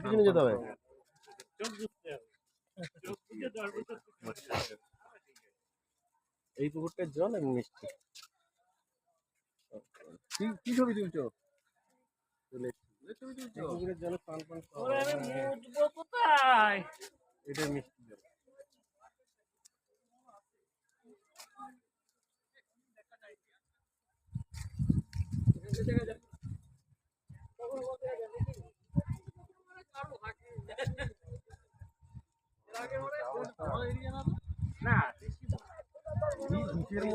পিছনে যেতে হবে। এই পুকুরটার জল এবং মিষ্টি। কি ছবি তুলছো? পুকুরের জলে স্নান পান কোথায়? এটা মিষ্টি জল।